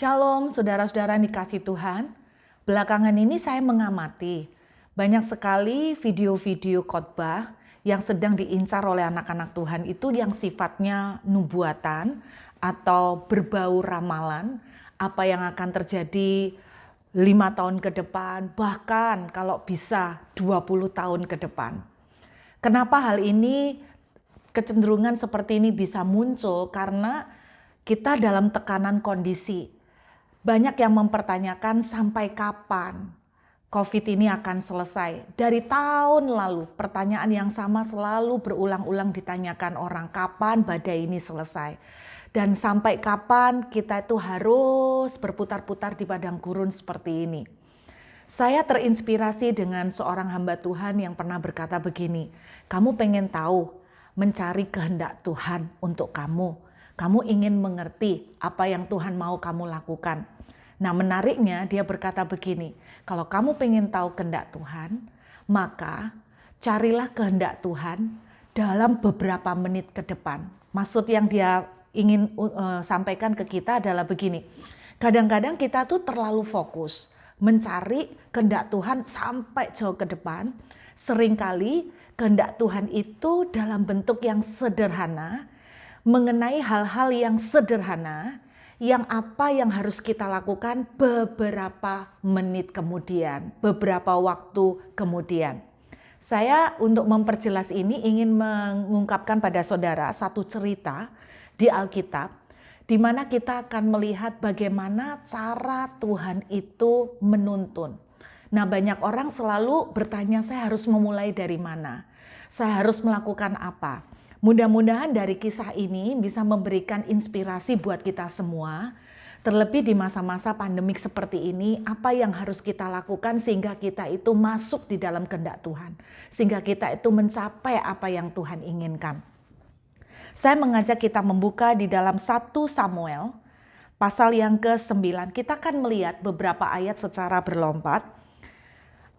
Shalom saudara-saudara yang dikasih Tuhan. Belakangan ini saya mengamati banyak sekali video-video khotbah yang sedang diincar oleh anak-anak Tuhan itu yang sifatnya nubuatan atau berbau ramalan apa yang akan terjadi 5 tahun ke depan, bahkan kalau bisa 20 tahun ke depan. Kenapa hal ini, kecenderungan seperti ini bisa muncul? Karena kita dalam tekanan kondisi. Banyak yang mempertanyakan sampai kapan COVID ini akan selesai. Dari tahun lalu pertanyaan yang sama selalu berulang-ulang ditanyakan orang, kapan badai ini selesai? Dan sampai kapan kita itu harus berputar-putar di padang gurun seperti ini. Saya terinspirasi dengan seorang hamba Tuhan yang pernah berkata begini, kamu pengen tahu mencari kehendak Tuhan untuk kamu. Kamu ingin mengerti apa yang Tuhan mau kamu lakukan. Nah, menariknya dia berkata begini, kalau kamu pengen tahu kehendak Tuhan, maka carilah kehendak Tuhan dalam beberapa menit ke depan. Maksud yang dia ingin sampaikan ke kita adalah begini, kadang-kadang kita tuh terlalu fokus mencari kehendak Tuhan sampai jauh ke depan. Seringkali kehendak Tuhan itu dalam bentuk yang sederhana, mengenai hal-hal yang sederhana, yang apa yang harus kita lakukan beberapa menit kemudian, beberapa waktu kemudian. Saya untuk memperjelas ini ingin mengungkapkan pada saudara satu cerita di Alkitab, di mana kita akan melihat bagaimana cara Tuhan itu menuntun. Nah, banyak orang selalu bertanya, saya harus memulai dari mana? Saya harus melakukan apa? Mudah-mudahan dari kisah ini bisa memberikan inspirasi buat kita semua, terlebih di masa-masa pandemik seperti ini, apa yang harus kita lakukan sehingga kita itu masuk di dalam kehendak Tuhan, sehingga kita itu mencapai apa yang Tuhan inginkan. Saya mengajak kita membuka di dalam 1 Samuel, pasal yang ke-9, kita akan melihat beberapa ayat secara berlompat.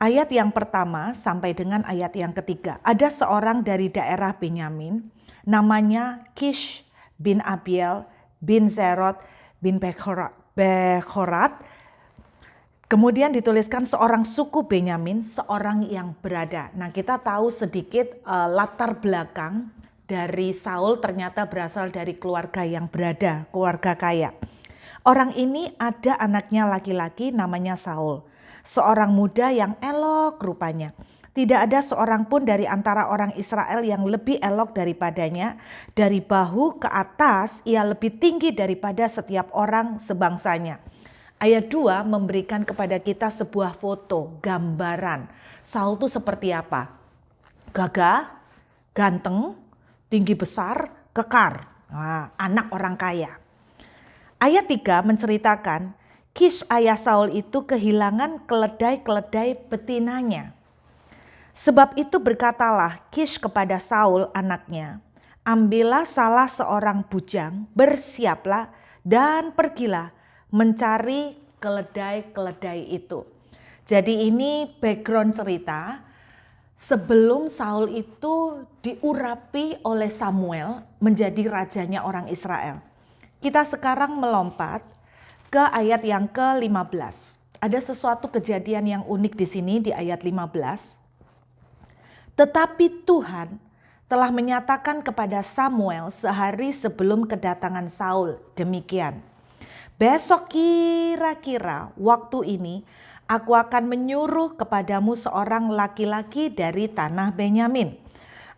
Ayat yang pertama sampai dengan ayat yang ketiga. Ada seorang dari daerah Benyamin, namanya Kish bin Abiel bin Zerot bin Bechorat. Kemudian dituliskan seorang suku Benyamin, seorang yang berada. Nah, kita tahu sedikit latar belakang dari Saul ternyata berasal dari keluarga yang berada, keluarga kaya. Orang ini ada anaknya laki-laki namanya Saul. Seorang muda yang elok rupanya. Tidak ada seorang pun dari antara orang Israel yang lebih elok daripadanya. Dari bahu ke atas ia lebih tinggi daripada setiap orang sebangsanya. Ayat 2 memberikan kepada kita sebuah foto, gambaran. Saul itu seperti apa? Gagah, ganteng, tinggi besar, kekar. Nah, anak orang kaya. Ayat 3 menceritakan Kish ayah Saul itu kehilangan keledai-keledai betinanya. Sebab itu berkatalah Kish kepada Saul anaknya, ambillah salah seorang bujang, bersiaplah dan pergilah mencari keledai-keledai itu. Jadi ini background cerita sebelum Saul itu diurapi oleh Samuel menjadi rajanya orang Israel. Kita sekarang melompat ke ayat yang ke-15. Ada sesuatu kejadian yang unik di sini di ayat 15. Tetapi Tuhan telah menyatakan kepada Samuel sehari sebelum kedatangan Saul demikian. Besok kira-kira waktu ini aku akan menyuruh kepadamu seorang laki-laki dari tanah Benyamin.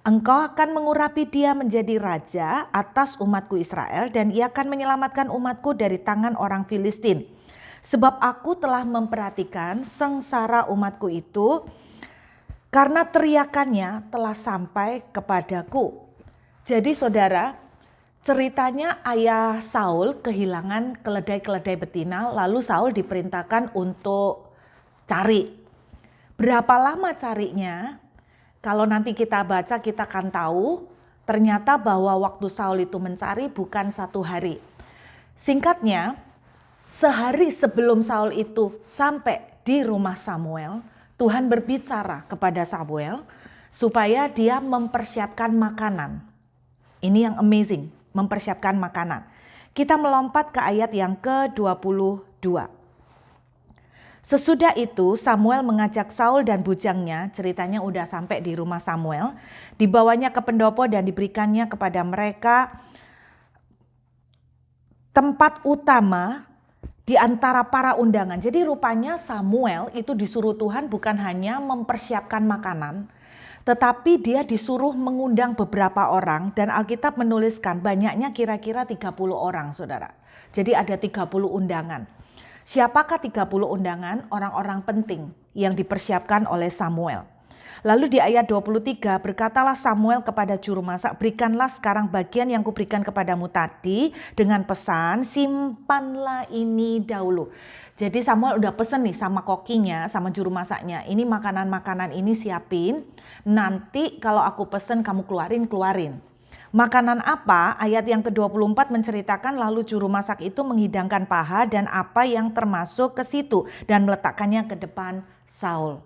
Engkau akan mengurapi dia menjadi raja atas umatku Israel dan ia akan menyelamatkan umatku dari tangan orang Filistin. Sebab aku telah memperhatikan sengsara umatku itu karena teriakannya telah sampai kepadaku. Jadi saudara, ceritanya ayah Saul kehilangan keledai-keledai betina lalu Saul diperintahkan untuk cari. Berapa lama carinya? Kalau nanti kita baca kita akan tahu ternyata bahwa waktu Saul itu mencari bukan 1 hari. Singkatnya, sehari sebelum Saul itu sampai di rumah Samuel, Tuhan berbicara kepada Samuel supaya dia mempersiapkan makanan. Ini yang amazing, mempersiapkan makanan. Kita melompat ke ayat yang ke-22. Sesudah itu Samuel mengajak Saul dan bujangnya, ceritanya udah sampai di rumah Samuel, dibawanya ke pendopo dan diberikannya kepada mereka tempat utama di antara para undangan. Jadi rupanya Samuel itu disuruh Tuhan bukan hanya mempersiapkan makanan, tetapi dia disuruh mengundang beberapa orang, dan Alkitab menuliskan banyaknya kira-kira 30 orang, saudara. Jadi ada 30 undangan. Siapakah 30 undangan? Orang-orang penting yang dipersiapkan oleh Samuel. Lalu di ayat 23, berkatalah Samuel kepada juru masak, berikanlah sekarang bagian yang kuberikan kepadamu tadi dengan pesan, simpanlah ini dahulu. Jadi Samuel udah pesen nih sama kokinya, sama juru masaknya, ini makanan-makanan ini siapin, nanti kalau aku pesen kamu keluarin. Makanan apa? Ayat yang ke-24 menceritakan lalu juru masak itu menghidangkan paha dan apa yang termasuk ke situ dan meletakkannya ke depan Saul.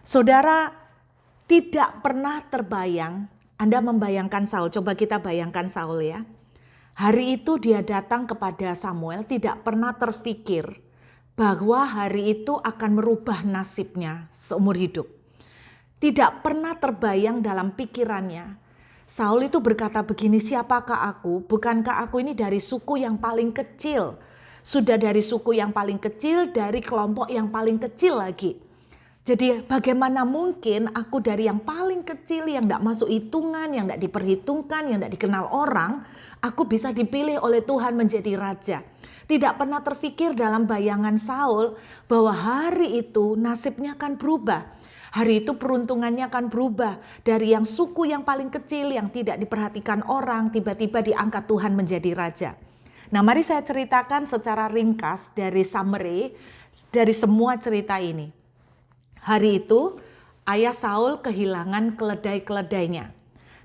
Saudara, tidak pernah terbayang, Anda membayangkan Saul, coba kita bayangkan Saul ya. Hari itu dia datang kepada Samuel, tidak pernah terfikir bahwa hari itu akan merubah nasibnya seumur hidup. Tidak pernah terbayang dalam pikirannya. Saul itu berkata begini, siapakah aku? Bukankah aku ini dari suku yang paling kecil? Sudah dari suku yang paling kecil, dari kelompok yang paling kecil lagi. Jadi bagaimana mungkin aku dari yang paling kecil, yang tidak masuk hitungan, yang tidak diperhitungkan, yang tidak dikenal orang, aku bisa dipilih oleh Tuhan menjadi raja. Tidak pernah terfikir dalam bayangan Saul bahwa hari itu nasibnya akan berubah. Hari itu peruntungannya akan berubah dari yang suku yang paling kecil yang tidak diperhatikan orang tiba-tiba diangkat Tuhan menjadi raja. Nah, mari saya ceritakan secara ringkas dari summary dari semua cerita ini. Hari itu ayah Saul kehilangan keledai-keledainya.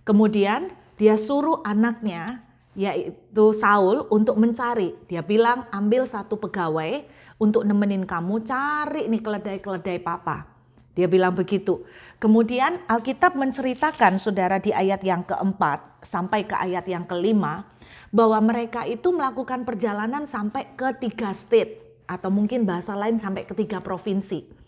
Kemudian dia suruh anaknya yaitu Saul untuk mencari. Dia bilang ambil satu pegawai untuk nemenin kamu cari nih keledai-keledai papa. Dia bilang begitu. Kemudian Alkitab menceritakan saudara di ayat yang keempat sampai ke ayat yang kelima bahwa mereka itu melakukan perjalanan sampai ke 3 state atau mungkin bahasa lain sampai ke 3 provinsi.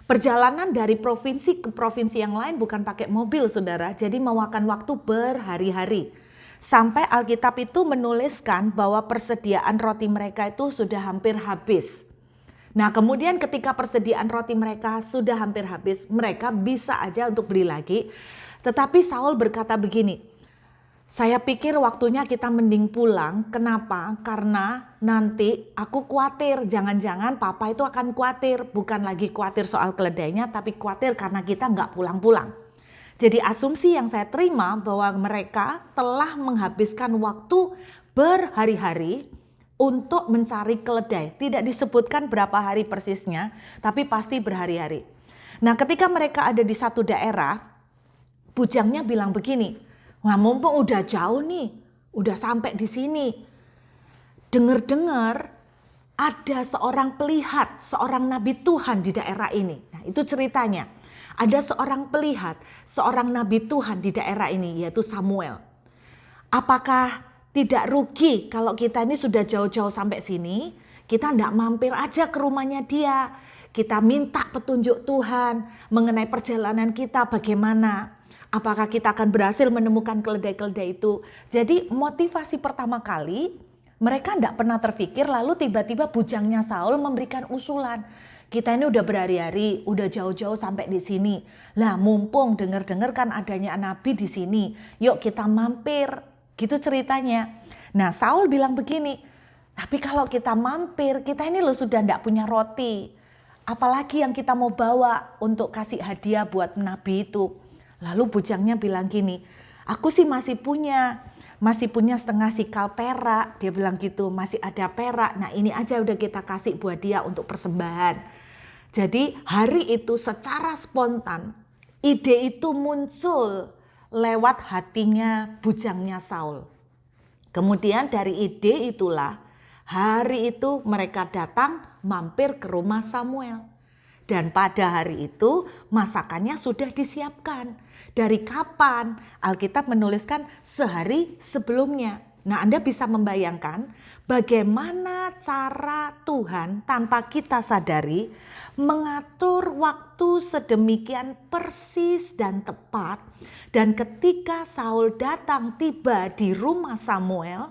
Perjalanan dari provinsi ke provinsi yang lain bukan pakai mobil saudara, jadi memakan waktu berhari-hari. Sampai Alkitab itu menuliskan bahwa persediaan roti mereka itu sudah hampir habis. Nah, kemudian ketika persediaan roti mereka sudah hampir habis, mereka bisa aja untuk beli lagi. Tetapi Saul berkata begini, saya pikir waktunya kita mending pulang. Kenapa? Karena nanti aku khawatir, jangan-jangan papa itu akan khawatir. Bukan lagi khawatir soal keledainya, tapi khawatir karena kita nggak pulang-pulang. Jadi asumsi yang saya terima bahwa mereka telah menghabiskan waktu berhari-hari untuk mencari keledai. Tidak disebutkan berapa hari persisnya, tapi pasti berhari-hari. Nah, ketika mereka ada di satu daerah, bujangnya bilang begini, wah mumpung udah jauh nih, udah sampai di sini. Dengar-dengar ada seorang pelihat, seorang nabi Tuhan di daerah ini. Nah, itu ceritanya. Ada seorang pelihat, seorang nabi Tuhan di daerah ini, yaitu Samuel. Apakah tidak rugi kalau kita ini sudah jauh-jauh sampai sini, kita tidak mampir aja ke rumahnya dia. Kita minta petunjuk Tuhan mengenai perjalanan kita bagaimana. Apakah kita akan berhasil menemukan keledai-keledai itu. Jadi motivasi pertama kali mereka tidak pernah terfikir, lalu tiba-tiba bujangnya Saul memberikan usulan. Kita ini udah berhari-hari, udah jauh-jauh sampai di sini. Lah mumpung dengar-dengar kan adanya nabi di sini, yuk kita mampir. Gitu ceritanya. Nah, Saul bilang begini, tapi kalau kita mampir, kita ini loh sudah tidak punya roti. Apalagi yang kita mau bawa untuk kasih hadiah buat nabi itu. Lalu bujangnya bilang gini, aku sih masih punya setengah sikal perak. Dia bilang gitu, masih ada perak. Nah, ini aja udah kita kasih buat dia untuk persembahan. Jadi hari itu secara spontan, ide itu muncul lewat hatinya bujangnya Saul. Kemudian dari ide itulah hari itu mereka datang mampir ke rumah Samuel. Dan pada hari itu masakannya sudah disiapkan. Dari kapan? Alkitab menuliskan sehari sebelumnya. Nah, Anda bisa membayangkan bagaimana cara Tuhan tanpa kita sadari mengatur waktu sedemikian persis dan tepat. Dan ketika Saul datang tiba di rumah Samuel,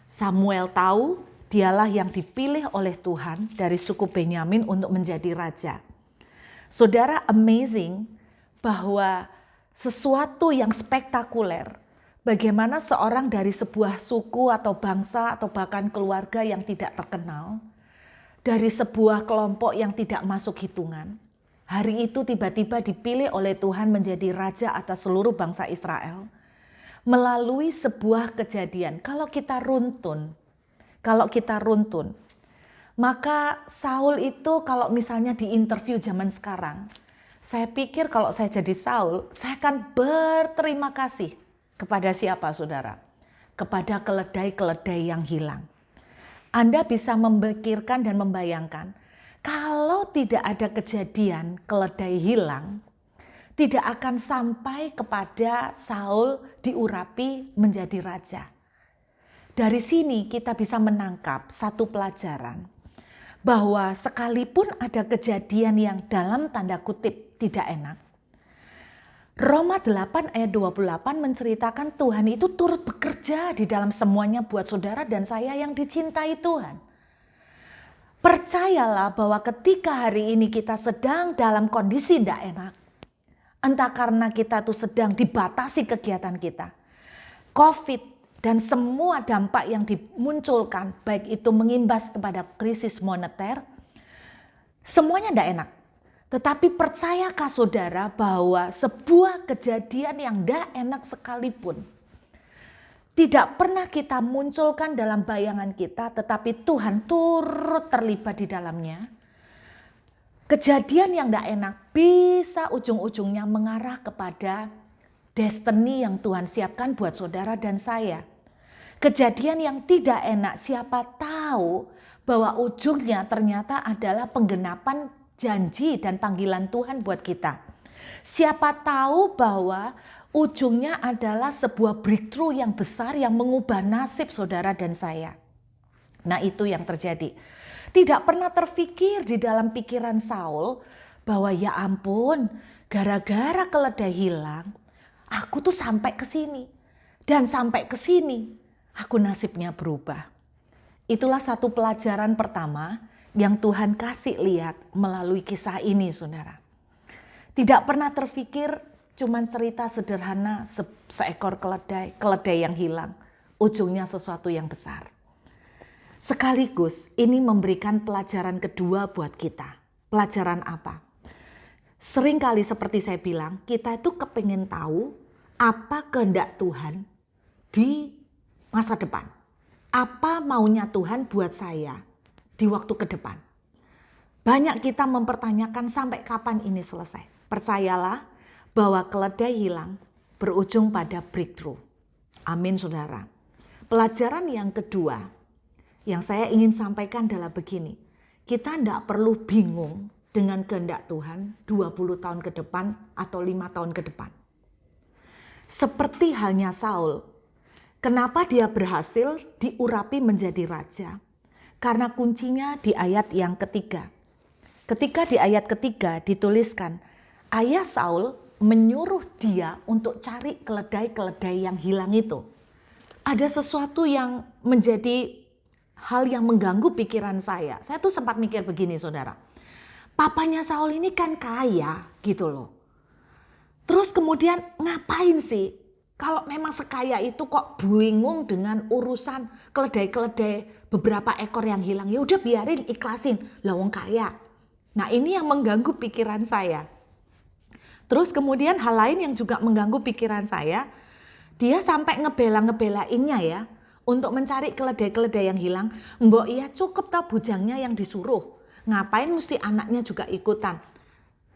Samuel tahu dialah yang dipilih oleh Tuhan dari suku Benyamin untuk menjadi raja. Saudara, amazing bahwa sesuatu yang spektakuler, bagaimana seorang dari sebuah suku atau bangsa atau bahkan keluarga yang tidak terkenal, dari sebuah kelompok yang tidak masuk hitungan, hari itu tiba-tiba dipilih oleh Tuhan menjadi raja atas seluruh bangsa Israel. Melalui sebuah kejadian, kalau kita runtun, maka Saul itu kalau misalnya di interview zaman sekarang, saya pikir kalau saya jadi Saul, saya akan berterima kasih kepada siapa, saudara? Kepada keledai-keledai yang hilang. Anda bisa memikirkan dan membayangkan, kalau tidak ada kejadian keledai hilang, tidak akan sampai kepada Saul diurapi menjadi raja. Dari sini kita bisa menangkap satu pelajaran, bahwa sekalipun ada kejadian yang dalam tanda kutip tidak enak, Roma 8 ayat 28 menceritakan Tuhan itu turut bekerja di dalam semuanya buat saudara dan saya yang dicintai Tuhan. Percayalah bahwa ketika hari ini kita sedang dalam kondisi tidak enak, entah karena kita tuh sedang dibatasi kegiatan kita, COVID, dan semua dampak yang dimunculkan, baik itu mengimbas kepada krisis moneter, semuanya tidak enak. Tetapi percayakah saudara bahwa sebuah kejadian yang tidak enak sekalipun, tidak pernah kita munculkan dalam bayangan kita, tetapi Tuhan turut terlibat di dalamnya. Kejadian yang tidak enak bisa ujung-ujungnya mengarah kepada destiny yang Tuhan siapkan buat saudara dan saya. Kejadian yang tidak enak, siapa tahu bahwa ujungnya ternyata adalah penggenapan janji dan panggilan Tuhan buat kita. Siapa tahu bahwa ujungnya adalah sebuah breakthrough yang besar yang mengubah nasib saudara dan saya. Nah, itu yang terjadi. Tidak pernah terfikir di dalam pikiran Saul bahwa ya ampun, gara-gara keledai hilang, aku tuh sampai ke sini. Dan sampai ke sini, aku nasibnya berubah. Itulah satu pelajaran pertama yang Tuhan kasih lihat melalui kisah ini, saudara. Tidak pernah terfikir cuman cerita sederhana seekor keledai yang hilang. Ujungnya sesuatu yang besar. Sekaligus ini memberikan pelajaran kedua buat kita. Pelajaran apa? Seringkali seperti saya bilang, kita itu kepingin tahu apa kehendak Tuhan di masa depan. Apa maunya Tuhan buat saya di waktu ke depan. Banyak kita mempertanyakan sampai kapan ini selesai. Percayalah bahwa keledai hilang berujung pada breakthrough. Amin, saudara. Pelajaran yang kedua yang saya ingin sampaikan adalah begini. Kita tidak perlu bingung dengan kehendak Tuhan 20 tahun ke depan atau 5 tahun ke depan. Seperti halnya Saul, kenapa dia berhasil diurapi menjadi raja? Karena kuncinya di ayat yang ketiga. Ketika di ayat ketiga dituliskan, ayah Saul menyuruh dia untuk cari keledai-keledai yang hilang itu. Ada sesuatu yang menjadi hal yang mengganggu pikiran saya. Saya tuh sempat mikir begini, saudara. Papanya Saul ini kan kaya gitu loh. Terus kemudian ngapain sih? Kalau memang sekaya itu kok bingung dengan urusan keledai-keledai beberapa ekor yang hilang. Ya udah biarin, ikhlasin. Lah wong kaya. Nah, ini yang mengganggu pikiran saya. Terus kemudian hal lain yang juga mengganggu pikiran saya, dia sampai ngebela-ngebelainnya ya untuk mencari keledai-keledai yang hilang. Mbok ya cukup tau bujangnya yang disuruh. Ngapain mesti anaknya juga ikutan?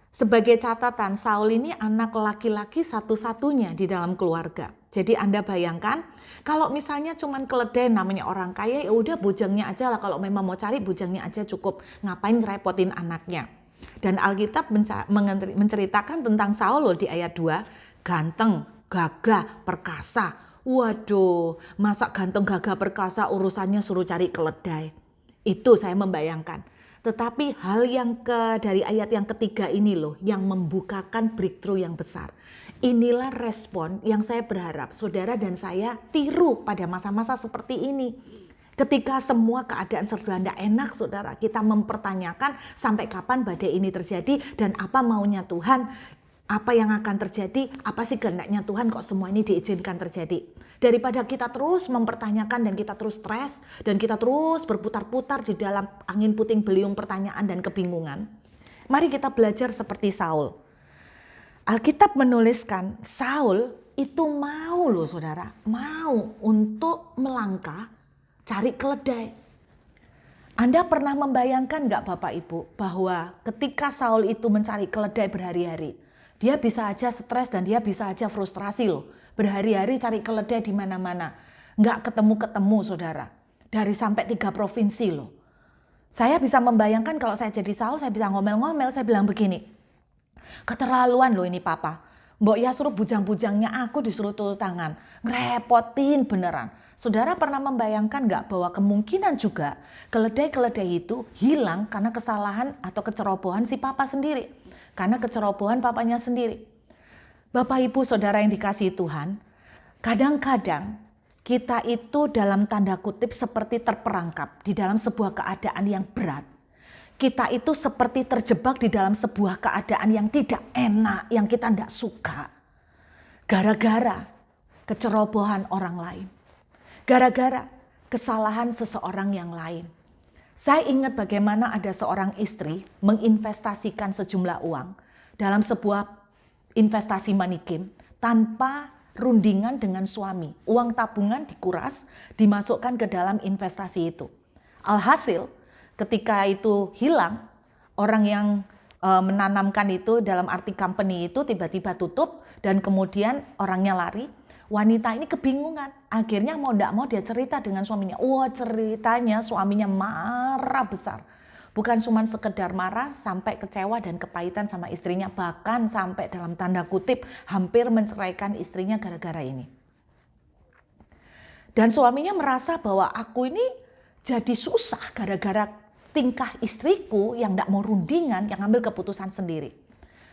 Sebagai catatan, Saul ini anak laki-laki satu-satunya di dalam keluarga. Jadi Anda bayangkan, kalau misalnya cuman keledai namanya orang kaya, ya udah bujangnya aja lah. Kalau memang mau cari bujangnya aja cukup. Ngapain ngerepotin anaknya? Dan Alkitab menceritakan tentang Saul loh di ayat 2. Ganteng, gagah, perkasa. Waduh, masa ganteng gagah perkasa urusannya suruh cari keledai. Itu saya membayangkan. Tetapi hal yang dari ayat yang ketiga ini loh, yang membukakan breakthrough yang besar. Inilah respon yang saya berharap saudara dan saya tiru pada masa-masa seperti ini. Ketika semua keadaan serba tidak enak, saudara, kita mempertanyakan sampai kapan badai ini terjadi dan apa maunya Tuhan, apa yang akan terjadi, apa sih kehendaknya Tuhan kok semua ini diizinkan terjadi. Daripada kita terus mempertanyakan dan kita terus stres dan kita terus berputar-putar di dalam angin puting beliung pertanyaan dan kebingungan. Mari kita belajar seperti Saul. Alkitab menuliskan Saul itu mau loh saudara, mau untuk melangkah cari keledai. Anda pernah membayangkan nggak Bapak Ibu bahwa ketika Saul itu mencari keledai berhari-hari, dia bisa aja stres dan dia bisa aja frustrasi loh. Berhari-hari cari keledai di mana-mana. Nggak ketemu-ketemu saudara. Dari sampai 3 provinsi loh. Saya bisa membayangkan kalau saya jadi Saul, saya bisa ngomel-ngomel, saya bilang begini. Keterlaluan loh ini papa. Mbok ya suruh bujang-bujangnya aku disuruh turun tangan. Ngerepotin beneran. Saudara pernah membayangkan nggak bahwa kemungkinan juga keledai-keledai itu hilang karena kesalahan atau kecerobohan si papa sendiri. Karena kecerobohan papanya sendiri. Bapak Ibu Saudara yang dikasihi Tuhan, kadang-kadang kita itu dalam tanda kutip seperti terperangkap di dalam sebuah keadaan yang berat. Kita itu seperti terjebak di dalam sebuah keadaan yang tidak enak, yang kita tidak suka. Gara-gara kecerobohan orang lain. Gara-gara kesalahan seseorang yang lain. Saya ingat bagaimana ada seorang istri menginvestasikan sejumlah uang dalam sebuah investasi money game tanpa rundingan dengan suami. Uang tabungan dikuras, dimasukkan ke dalam investasi itu. Alhasil ketika itu hilang, orang yang menanamkan itu dalam arti company itu tiba-tiba tutup dan kemudian orangnya lari. Wanita ini kebingungan. Akhirnya mau tidak mau dia cerita dengan suaminya. Wah, ceritanya suaminya marah besar. Bukan cuma sekedar marah, sampai kecewa dan kepahitan sama istrinya. Bahkan sampai dalam tanda kutip hampir menceraikan istrinya gara-gara ini. Dan suaminya merasa bahwa aku ini jadi susah gara-gara tingkah istriku yang tidak mau rundingan, yang ambil keputusan sendiri.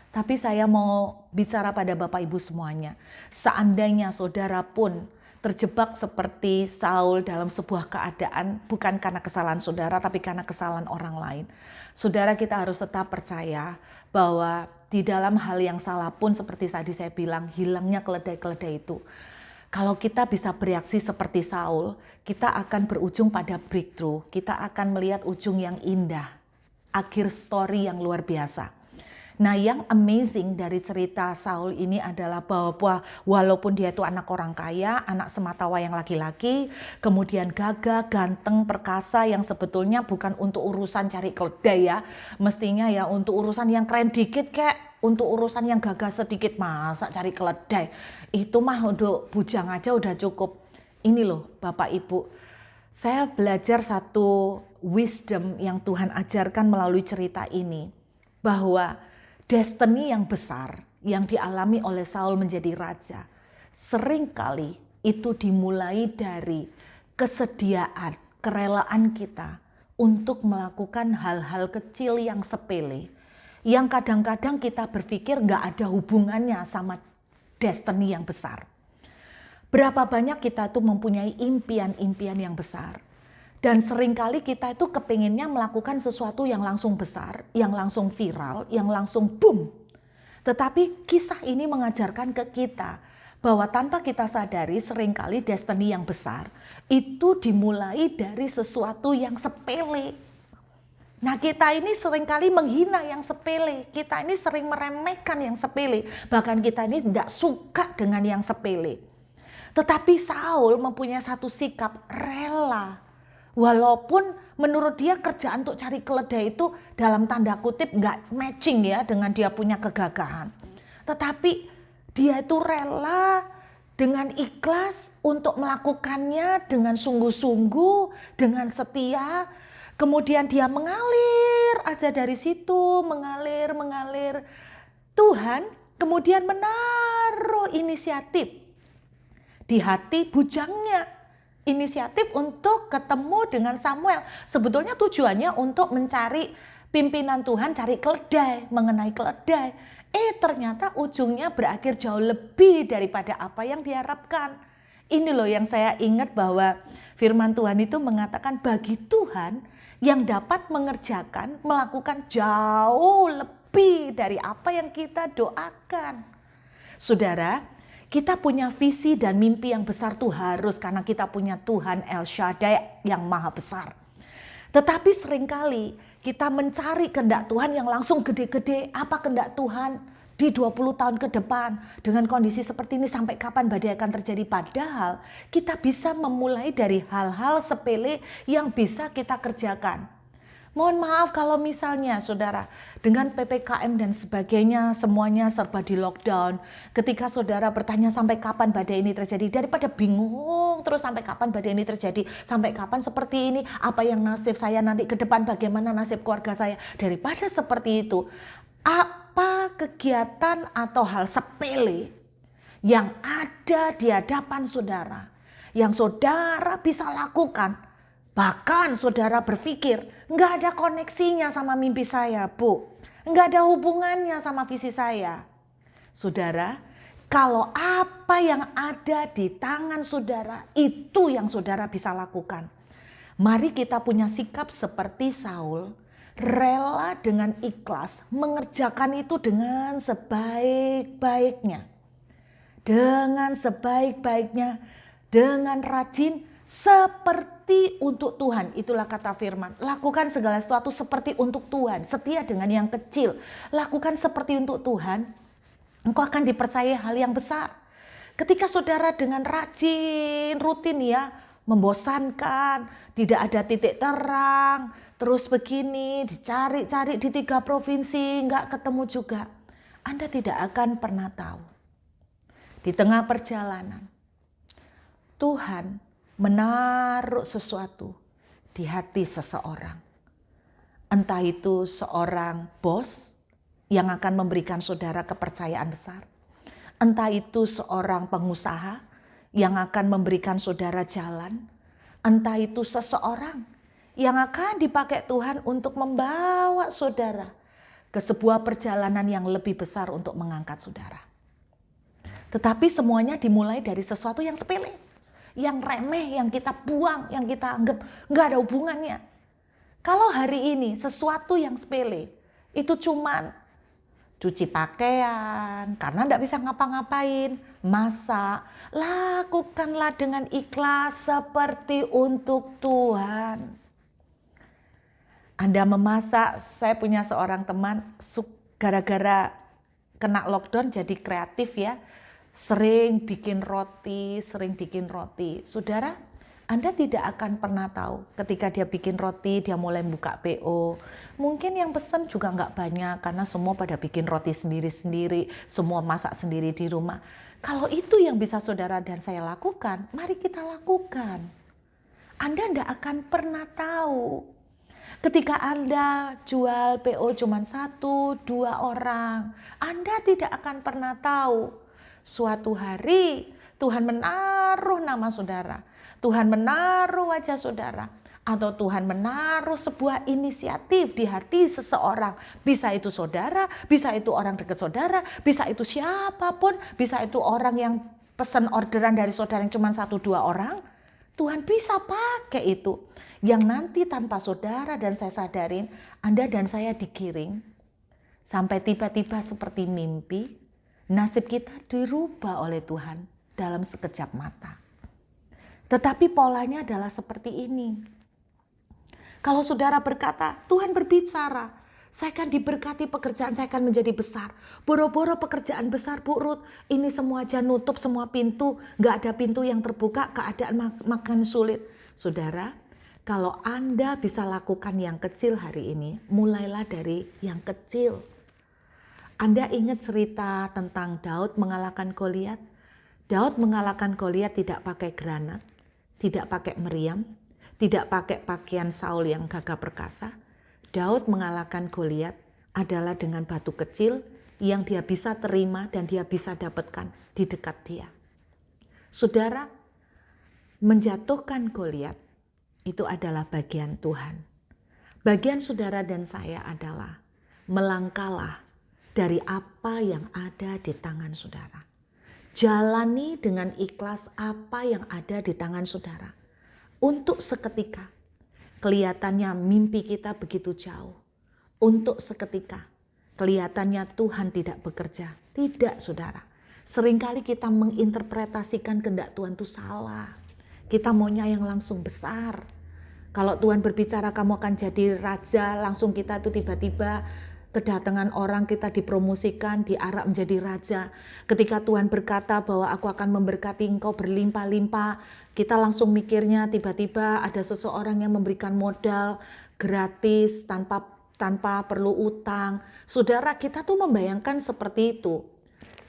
Tapi saya mau bicara pada Bapak Ibu semuanya. Seandainya saudara pun terjebak seperti Saul dalam sebuah keadaan bukan karena kesalahan saudara tapi karena kesalahan orang lain. Saudara kita harus tetap percaya bahwa di dalam hal yang salah pun seperti tadi saya bilang hilangnya keledai-keledai itu. Kalau kita bisa bereaksi seperti Saul, kita akan berujung pada breakthrough. Kita akan melihat ujung yang indah. Akhir story yang luar biasa. Nah, yang amazing dari cerita Saul ini adalah bahwa walaupun dia itu anak orang kaya, anak sematawayang laki-laki, kemudian gagah, ganteng, perkasa yang sebetulnya bukan untuk urusan cari keledai ya, mestinya ya untuk urusan yang keren dikit kayak untuk urusan yang gagah sedikit, masa cari keledai. Itu mah untuk bujang aja udah cukup. Ini loh Bapak Ibu, saya belajar satu wisdom yang Tuhan ajarkan melalui cerita ini, bahwa destiny yang besar yang dialami oleh Saul menjadi raja, seringkali itu dimulai dari kesediaan, kerelaan kita untuk melakukan hal-hal kecil yang sepele, yang kadang-kadang kita berpikir nggak ada hubungannya sama destiny yang besar. Berapa banyak kita tuh mempunyai impian-impian yang besar. Dan seringkali kita itu kepinginnya melakukan sesuatu yang langsung besar, yang langsung viral, yang langsung boom. Tetapi kisah ini mengajarkan ke kita bahwa tanpa kita sadari seringkali destiny yang besar itu dimulai dari sesuatu yang sepele. Nah, kita ini seringkali menghina yang sepele, kita ini sering meremehkan yang sepele, bahkan kita ini tidak suka dengan yang sepele. Tetapi Saul mempunyai satu sikap rela. Walaupun menurut dia kerjaan untuk cari keledai itu dalam tanda kutip nggak matching ya dengan dia punya kegagahan. Tetapi dia itu rela dengan ikhlas untuk melakukannya dengan sungguh-sungguh, dengan setia. Kemudian dia mengalir aja dari situ, mengalir. Tuhan kemudian menaruh inisiatif di hati bujangnya. Inisiatif untuk ketemu dengan Samuel. Sebetulnya tujuannya untuk mencari pimpinan Tuhan, cari keledai, mengenai keledai. Ternyata ujungnya berakhir jauh lebih daripada apa yang diharapkan. Ini loh yang saya ingat bahwa firman Tuhan itu mengatakan bagi Tuhan yang dapat mengerjakan, melakukan jauh lebih dari apa yang kita doakan. Saudara, kita punya visi dan mimpi yang besar tuh harus karena kita punya Tuhan El Shaddai yang maha besar. Tetapi seringkali kita mencari kehendak Tuhan yang langsung gede-gede. Apa kehendak Tuhan di 20 tahun ke depan dengan kondisi seperti ini, sampai kapan badai akan terjadi? Padahal kita bisa memulai dari hal-hal sepele yang bisa kita kerjakan. Mohon maaf kalau misalnya saudara dengan PPKM dan sebagainya semuanya serba di lockdown. Ketika saudara bertanya sampai kapan badai ini terjadi, daripada bingung terus sampai kapan badai ini terjadi, sampai kapan seperti ini, apa yang nasib saya nanti ke depan, bagaimana nasib keluarga saya. Daripada seperti itu, apa kegiatan atau hal sepele yang ada di hadapan saudara, yang saudara bisa lakukan. Bahkan saudara berpikir, nggak ada koneksinya sama mimpi saya, Bu. Nggak ada hubungannya sama visi saya. Saudara, kalau apa yang ada di tangan saudara, itu yang saudara bisa lakukan. Mari kita punya sikap seperti Saul, rela dengan ikhlas mengerjakan itu dengan sebaik-baiknya. Dengan sebaik-baiknya, dengan rajin, seperti untuk Tuhan. Itulah kata firman. Lakukan segala sesuatu seperti untuk Tuhan. Setia dengan yang kecil. Lakukan seperti untuk Tuhan. Engkau akan dipercayai hal yang besar. Ketika saudara dengan rajin, rutin ya, membosankan, tidak ada titik terang, terus begini, dicari-cari di 3 provinsi, nggak ketemu juga. Anda tidak akan pernah tahu. Di tengah perjalanan, Tuhan menaruh sesuatu di hati seseorang. Entah itu seorang bos yang akan memberikan saudara kepercayaan besar. Entah itu seorang pengusaha yang akan memberikan saudara jalan. Entah itu seseorang yang akan dipakai Tuhan untuk membawa saudara ke sebuah perjalanan yang lebih besar untuk mengangkat saudara. Tetapi semuanya dimulai dari sesuatu yang sepele. Yang remeh, yang kita buang, yang kita anggap nggak ada hubungannya. Kalau hari ini sesuatu yang sepele, itu cuman cuci pakaian, karena nggak bisa ngapa-ngapain, masak, lakukanlah dengan ikhlas seperti untuk Tuhan. Anda memasak, saya punya seorang teman, gara-gara kena lockdown jadi kreatif ya, sering bikin roti. Saudara, Anda tidak akan pernah tahu ketika dia bikin roti, dia mulai buka PO. Mungkin yang pesan juga nggak banyak karena semua pada bikin roti sendiri-sendiri, semua masak sendiri di rumah. Kalau itu yang bisa saudara dan saya lakukan, mari kita lakukan. Anda nggak akan pernah tahu. Ketika Anda jual PO cuma 1-2 orang, Anda tidak akan pernah tahu. Suatu hari Tuhan menaruh nama saudara, Tuhan menaruh wajah saudara, atau Tuhan menaruh sebuah inisiatif di hati seseorang. Bisa itu saudara, bisa itu orang dekat saudara, bisa itu siapapun, bisa itu orang yang pesan orderan dari saudara yang cuma 1-2 orang. Tuhan bisa pakai itu. Yang nanti tanpa saudara dan saya sadarin, Anda dan saya digiring sampai tiba-tiba seperti mimpi. Nasib kita dirubah oleh Tuhan dalam sekejap mata. Tetapi polanya adalah seperti ini. Kalau saudara berkata, Tuhan berbicara, saya akan diberkati, pekerjaan saya akan menjadi besar. Boro-boro pekerjaan besar, Bu Ruth, ini semua aja nutup semua pintu, gak ada pintu yang terbuka, keadaan makan sulit. Saudara, kalau Anda bisa lakukan yang kecil hari ini, mulailah dari yang kecil. Anda ingat cerita tentang Daud mengalahkan Goliat? Daud mengalahkan Goliat tidak pakai granat, tidak pakai meriam, tidak pakai pakaian Saul yang gagah perkasa. Daud mengalahkan Goliat adalah dengan batu kecil yang dia bisa terima dan dia bisa dapatkan di dekat dia. Saudara, menjatuhkan Goliat itu adalah bagian Tuhan. Bagian saudara dan saya adalah melangkahlah dari apa yang ada di tangan saudara. Jalani dengan ikhlas apa yang ada di tangan saudara. Untuk seketika, kelihatannya mimpi kita begitu jauh. Untuk seketika, kelihatannya Tuhan tidak bekerja. Tidak, saudara. Seringkali kita menginterpretasikan kehendak Tuhan itu salah. Kita maunya yang langsung besar. Kalau Tuhan berbicara kamu akan jadi raja, langsung kita itu tiba-tiba kedatangan orang, kita dipromosikan, diarak menjadi raja. Ketika Tuhan berkata bahwa aku akan memberkati engkau berlimpah-limpah, kita langsung mikirnya tiba-tiba ada seseorang yang memberikan modal gratis tanpa perlu utang. Saudara, kita tuh membayangkan seperti itu.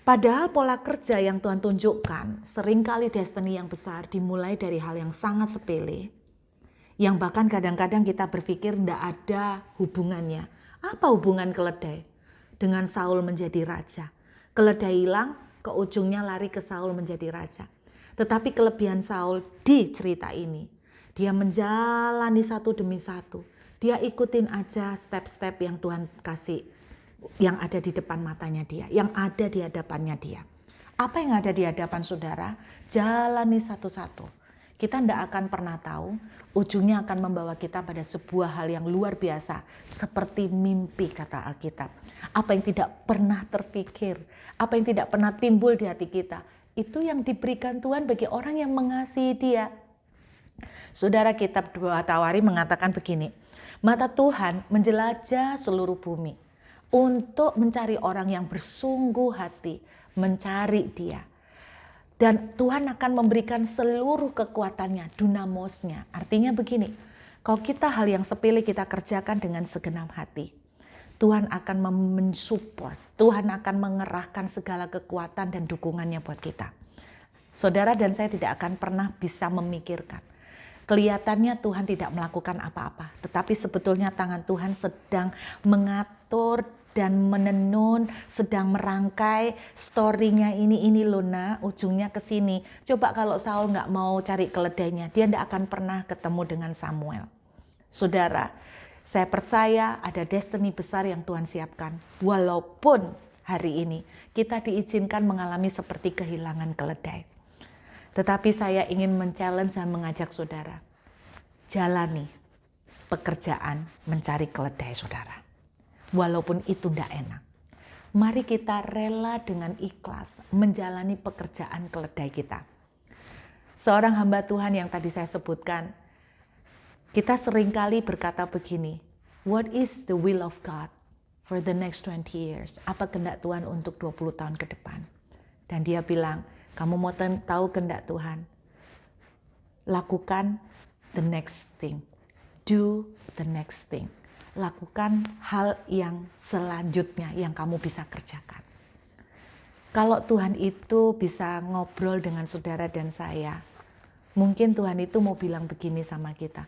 Padahal pola kerja yang Tuhan tunjukkan, seringkali destiny yang besar dimulai dari hal yang sangat sepele, yang bahkan kadang-kadang kita berpikir tidak ada hubungannya. Apa hubungan keledai dengan Saul menjadi raja? Keledai hilang, ke ujungnya lari ke Saul menjadi raja. Tetapi kelebihan Saul di cerita ini, dia menjalani satu demi satu. Dia ikutin aja step-step yang Tuhan kasih, yang ada di depan matanya dia, yang ada di hadapannya dia. Apa yang ada di hadapan saudara, jalani satu-satu. Kita tidak akan pernah tahu, ujungnya akan membawa kita pada sebuah hal yang luar biasa, seperti mimpi kata Alkitab. Apa yang tidak pernah terpikir, apa yang tidak pernah timbul di hati kita, itu yang diberikan Tuhan bagi orang yang mengasihi Dia. Saudara, kitab 2 Tawari mengatakan begini, mata Tuhan menjelajah seluruh bumi untuk mencari orang yang bersungguh hati mencari Dia. Dan Tuhan akan memberikan seluruh kekuatannya, dunamosnya. Artinya begini, kalau kita hal yang sepele kita kerjakan dengan segenap hati, Tuhan akan mensupport, Tuhan akan mengerahkan segala kekuatan dan dukungannya buat kita. Saudara dan saya tidak akan pernah bisa memikirkan. Kelihatannya Tuhan tidak melakukan apa-apa, tetapi sebetulnya tangan Tuhan sedang mengatur dan menenun, sedang merangkai story-nya ini loh nak, ujungnya ke sini. Coba kalau Saul nggak mau cari keledainya, dia nggak akan pernah ketemu dengan Samuel. Saudara, saya percaya ada destiny besar yang Tuhan siapkan. Walaupun hari ini kita diizinkan mengalami seperti kehilangan keledai. Tetapi saya ingin men-challenge dan mengajak saudara, jalani pekerjaan mencari keledai saudara. Walaupun itu tidak enak. Mari kita rela dengan ikhlas menjalani pekerjaan keledai kita. Seorang hamba Tuhan yang tadi saya sebutkan, kita seringkali berkata begini, what is the will of God for the next 20 years? Apa kehendak Tuhan untuk 20 tahun ke depan? Dan dia bilang, kamu mau tahu kehendak Tuhan? Lakukan the next thing. Do the next thing. Lakukan hal yang selanjutnya yang kamu bisa kerjakan. Kalau Tuhan itu bisa ngobrol dengan saudara dan saya, mungkin Tuhan itu mau bilang begini sama kita.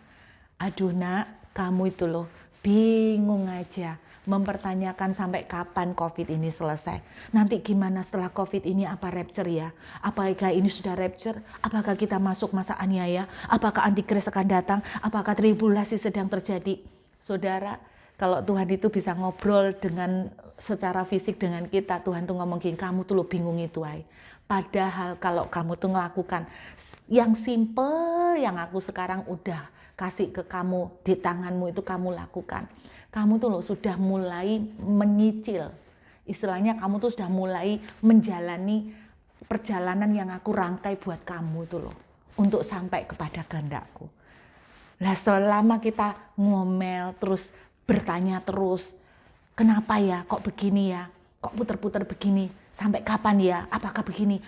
Aduh nak, kamu itu loh bingung aja mempertanyakan sampai kapan COVID ini selesai. Nanti gimana setelah COVID ini, apa rapture ya? Apakah ini sudah rapture? Apakah kita masuk masa aniaya? Apakah antikris akan datang? Apakah tribulasi sedang terjadi? Saudara, kalau Tuhan itu bisa ngobrol dengan secara fisik dengan kita, Tuhan tuh ngomong gini, kamu tuh lo bingung itu ay. Padahal kalau kamu tuh ngelakukan yang simple yang aku sekarang udah kasih ke kamu di tanganmu itu kamu lakukan. Kamu tuh lo sudah mulai menyicil. Istilahnya kamu tuh sudah mulai menjalani perjalanan yang aku rangkai buat kamu tuh lo. Untuk sampai kepada kehendakku. Nah selama kita ngomel terus bertanya terus, kenapa ya, kok begini ya, kok putar-putar begini, sampai kapan ya, apakah begini,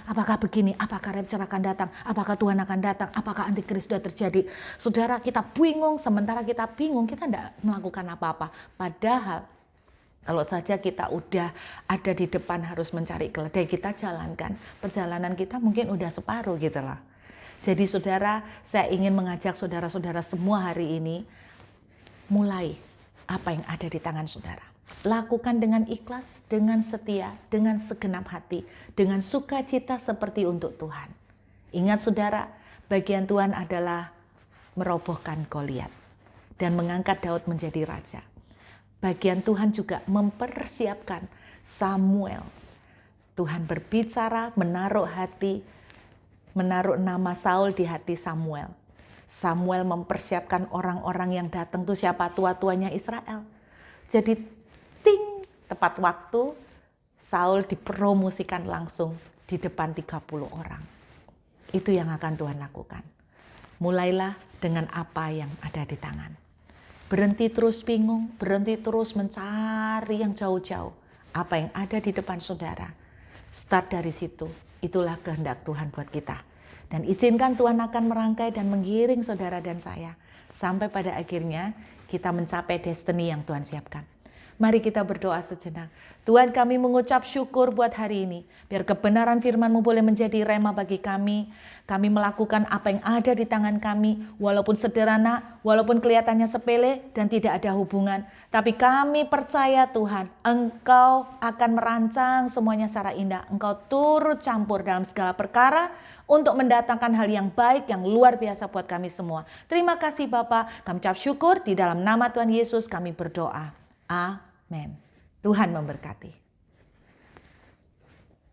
apakah rapture akan datang, apakah Tuhan akan datang, apakah antikris sudah terjadi. Saudara, kita bingung, sementara kita bingung, kita tidak melakukan apa-apa. Padahal kalau saja kita udah ada di depan harus mencari keledai, kita jalankan, perjalanan kita mungkin udah separuh gitu loh. Jadi saudara, saya ingin mengajak saudara-saudara semua hari ini, mulai apa yang ada di tangan saudara. Lakukan dengan ikhlas, dengan setia, dengan segenap hati, dengan sukacita seperti untuk Tuhan. Ingat saudara, bagian Tuhan adalah merobohkan Goliat dan mengangkat Daud menjadi raja. Bagian Tuhan juga mempersiapkan Samuel. Tuhan berbicara, menaruh nama Saul di hati Samuel. Samuel mempersiapkan orang-orang yang datang tuh siapa? Tua-tuanya Israel. Jadi tepat waktu Saul dipromosikan langsung di depan 30 orang. Itu yang akan Tuhan lakukan. Mulailah dengan apa yang ada di tangan. Berhenti terus bingung, berhenti terus mencari yang jauh-jauh. Apa yang ada di depan saudara. Start dari situ. Itulah kehendak Tuhan buat kita. Dan izinkan Tuhan akan merangkai dan menggiring saudara dan saya. Sampai pada akhirnya kita mencapai destiny yang Tuhan siapkan. Mari kita berdoa sejenak. Tuhan, kami mengucap syukur buat hari ini. Biar kebenaran firman-Mu boleh menjadi rema bagi kami. Kami melakukan apa yang ada di tangan kami. Walaupun sederhana, walaupun kelihatannya sepele dan tidak ada hubungan. Tapi kami percaya Tuhan, Engkau akan merancang semuanya secara indah. Engkau turut campur dalam segala perkara untuk mendatangkan hal yang baik, yang luar biasa buat kami semua. Terima kasih Bapa. Kami ucap syukur di dalam nama Tuhan Yesus kami berdoa. Amin. Tuhan memberkati.